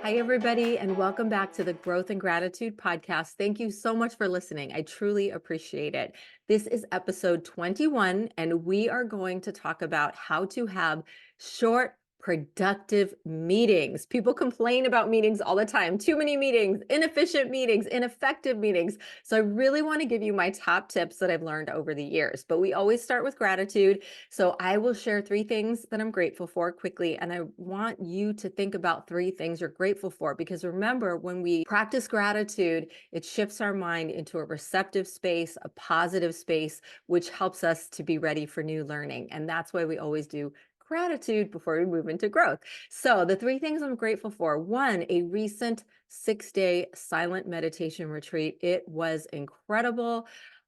Hi, everybody, and welcome back to the Growth and Gratitude podcast. Thank you so much for listening. I truly appreciate it. This is episode 21, and we are going to talk about how to have short, productive meetings. People complain about meetings all the time. Too many meetings, inefficient meetings, ineffective meetings. So I really want to give you my top tips that I've learned over the years. But we always start with gratitude. So I will share 3 things that I'm grateful for quickly. And I want you to think about 3 things you're grateful for, because remember, when we practice gratitude, it shifts our mind into a receptive space, a positive space, which helps us to be ready for new learning. And that's why we always do gratitude before we move into growth. So the 3 things I'm grateful for: one, a recent 6-day silent meditation retreat. It was incredible.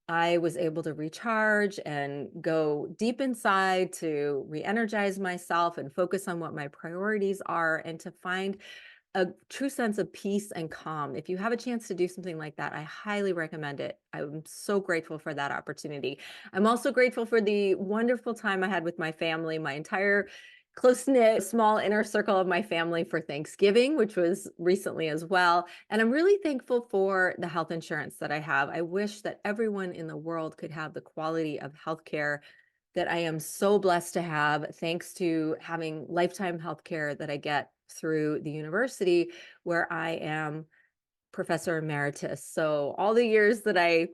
I was able to recharge and go deep inside to re-energize myself and focus on what my priorities are and to find a true sense of peace and calm. If you have a chance to do something like that, I highly recommend it. I'm so grateful for that opportunity. I'm also grateful for the wonderful time I had with my family, my entire close-knit, small inner circle of my family for Thanksgiving, which was recently as well. And I'm really thankful for the health insurance that I have. I wish that everyone in the world could have the quality of healthcare that I am so blessed to have, thanks to having lifetime healthcare that I get through the university where I am professor emeritus. So all the years that I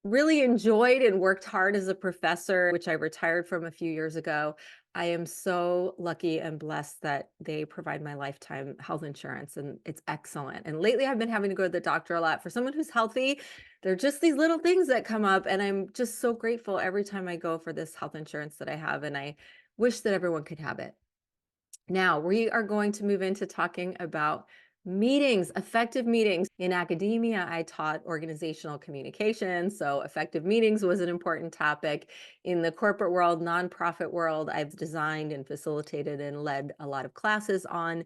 really enjoyed and worked hard as a professor, which I retired from a few years ago, I am so lucky and blessed that they provide my lifetime health insurance, and it's excellent. And lately I've been having to go to the doctor a lot. For someone who's healthy, there are just these little things that come up, and I'm just so grateful every time I go for this health insurance that I have, and I wish that everyone could have it. Now, we are going to move into talking about meetings, effective meetings. In academia, I taught organizational communication, so effective meetings was an important topic. In the corporate world, nonprofit world, I've designed and facilitated and led a lot of classes on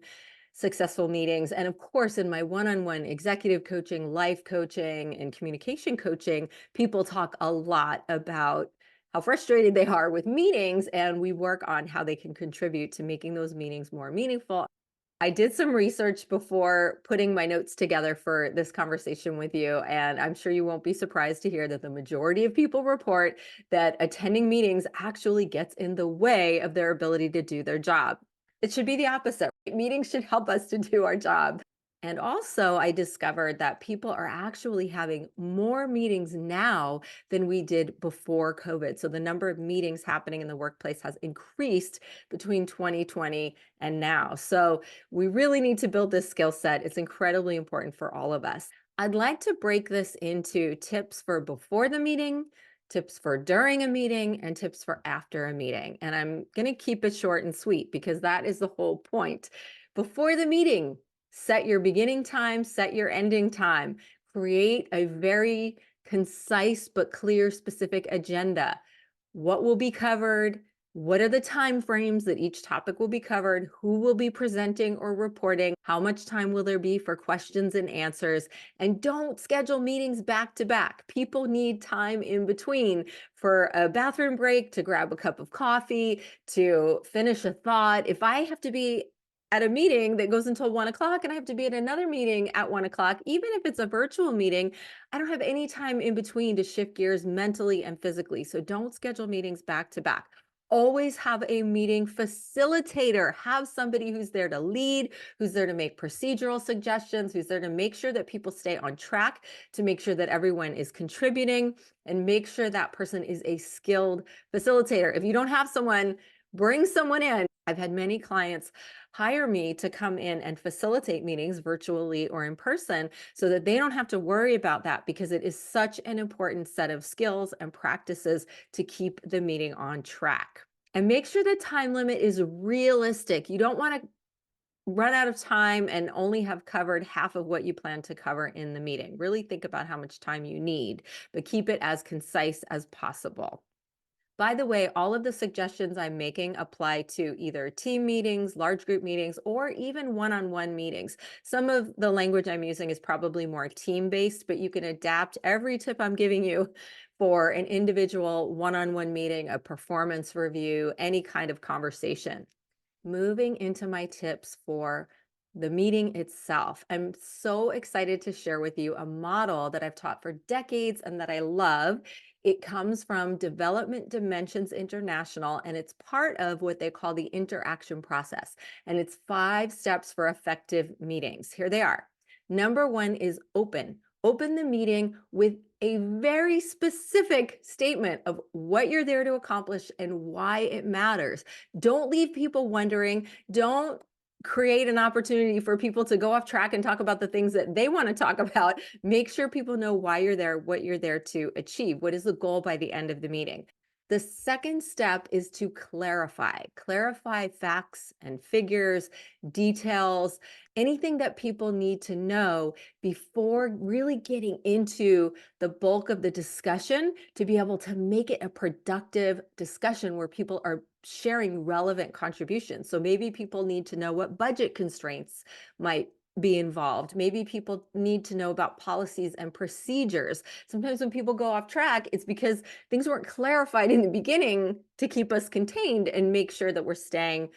successful meetings. And of course, in my one-on-one executive coaching, life coaching, and communication coaching, people talk a lot about how frustrated they are with meetings, and we work on how they can contribute to making those meetings more meaningful. I did some research before putting my notes together for this conversation with you, and I'm sure you won't be surprised to hear that the majority of people report that attending meetings actually gets in the way of their ability to do their job. It should be the opposite. Meetings should help us to do our job. And also, I discovered that people are actually having more meetings now than we did before COVID. So the number of meetings happening in the workplace has increased between 2020 and now. So we really need to build this skill set. It's incredibly important for all of us. I'd like to break this into tips for before the meeting, tips for during a meeting, and tips for after a meeting. And I'm going to keep it short and sweet because that is the whole point. Before the meeting, set your beginning time, set your ending time, create a very concise but clear, specific agenda. What will be covered? What are the time frames that each topic will be covered? Who will be presenting or reporting? How much time will there be for questions and answers? And don't schedule meetings back to back. People need time in between for a bathroom break, to grab a cup of coffee, to finish a thought. If I have to be at a meeting that goes until 1 o'clock and I have to be at another meeting at 1 o'clock, even if it's a virtual meeting, I don't have any time in between to shift gears mentally and physically. So don't schedule meetings back to back. Always have a meeting facilitator. Have somebody who's there to lead, who's there to make procedural suggestions, who's there to make sure that people stay on track, to make sure that everyone is contributing, and make sure that person is a skilled facilitator. If you don't have someone, bring someone in. I've had many clients hire me to come in and facilitate meetings virtually or in person so that they don't have to worry about that, because it is such an important set of skills and practices to keep the meeting on track. And make sure the time limit is realistic. You don't want to run out of time and only have covered half of what you plan to cover in the meeting. Really think about how much time you need, but keep it as concise as possible. By the way, all of the suggestions I'm making apply to either team meetings, large group meetings, or even one-on-one meetings. Some of the language I'm using is probably more team-based, but you can adapt every tip I'm giving you for an individual one-on-one meeting, a performance review, any kind of conversation. Moving into my tips for The meeting itself. I'm so excited to share with you a model that I've taught for decades and that I love. It comes from Development Dimensions International, and it's part of what they call the interaction process. And it's 5 steps for effective meetings. Here they are. Number one is open. Open the meeting with a very specific statement of what you're there to accomplish and why it matters. Don't leave people wondering. Don't create an opportunity for people to go off track and talk about the things that they want to talk about. Make sure people know why you're there, what you're there to achieve. What is the goal by the end of the meeting? The second step is to clarify. Clarify facts and figures, details, anything that people need to know before really getting into the bulk of the discussion to be able to make it a productive discussion where people are sharing relevant contributions. So maybe people need to know what budget constraints might be involved. Maybe people need to know about policies and procedures. Sometimes when people go off track, it's because things weren't clarified in the beginning to keep us contained and make sure that we're staying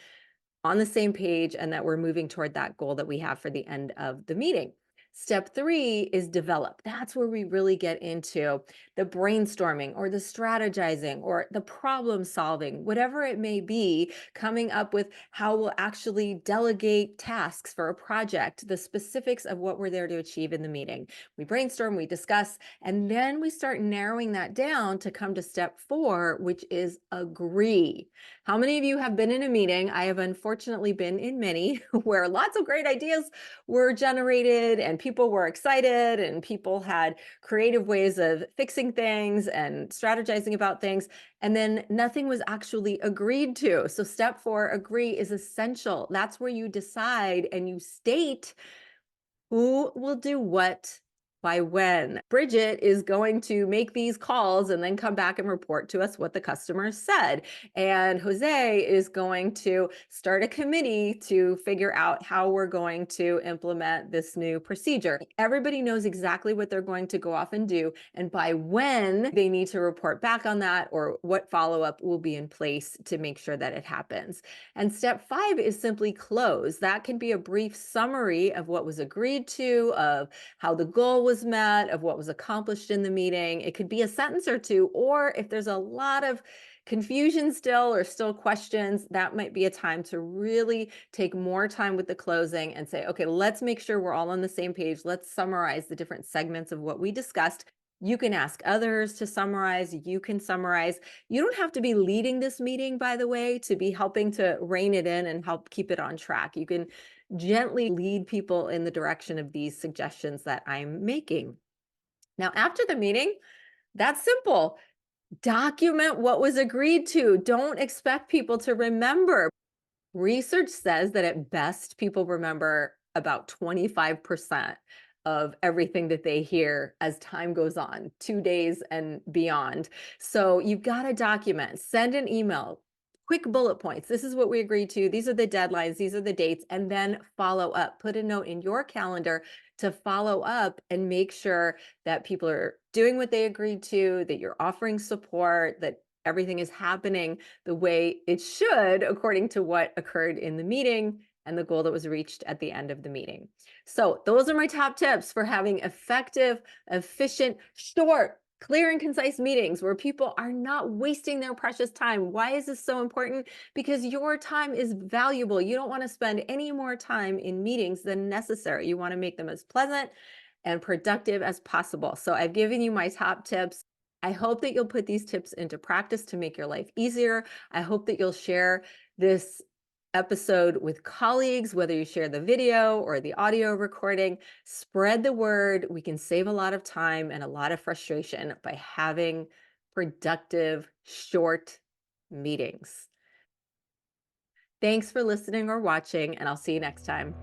on the same page and that we're moving toward that goal that we have for the end of the meeting. Step three is develop. That's where we really get into the brainstorming or the strategizing or the problem solving, whatever it may be, coming up with how we'll actually delegate tasks for a project, the specifics of what we're there to achieve in the meeting. We brainstorm, we discuss, and then we start narrowing that down to come to step four, which is agree. How many of you have been in a meeting? I have unfortunately been in many where lots of great ideas were generated and people were excited and people had creative ways of fixing things and strategizing about things. And then nothing was actually agreed to. So, step four, agree, is essential. That's where you decide and you state who will do what by when. Bridget is going to make these calls and then come back and report to us what the customer said. And Jose is going to start a committee to figure out how we're going to implement this new procedure. Everybody knows exactly what they're going to go off and do, and by when they need to report back on that or what follow up will be in place to make sure that it happens. And step five is simply close. That can be a brief summary of what was agreed to, of how the goal was met, of what was accomplished in the meeting. It could be a sentence or two, or if there's a lot of confusion still or still questions, that might be a time to really take more time with the closing and say, okay, let's make sure we're all on the same page. Let's summarize the different segments of what we discussed. You can ask others to summarize. You can summarize. You don't have to be leading this meeting, by the way, to be helping to rein it in and help keep it on track. You can gently lead people in the direction of these suggestions that I'm making. Now, after the meeting, that's simple. Document what was agreed to. Don't expect people to remember. Research says that at best, people remember about 25% of everything that they hear as time goes on, 2 days and beyond. So you've got to document, send an email, quick bullet points. This is what we agreed to. These are the deadlines. These are the dates. And then follow up. Put a note in your calendar to follow up and make sure that people are doing what they agreed to, that you're offering support, that everything is happening the way it should, according to what occurred in the meeting and the goal that was reached at the end of the meeting. So, those are my top tips for having effective, efficient, short, clear, and concise meetings where people are not wasting their precious time. Why is this so important? Because your time is valuable. You don't want to spend any more time in meetings than necessary. You want to make them as pleasant and productive as possible. So, I've given you my top tips. I hope that you'll put these tips into practice to make your life easier. I hope that you'll share this episode with colleagues, whether you share the video or the audio recording. Spread the word. We can save a lot of time and a lot of frustration by having productive, short meetings. Thanks for listening or watching, and I'll see you next time.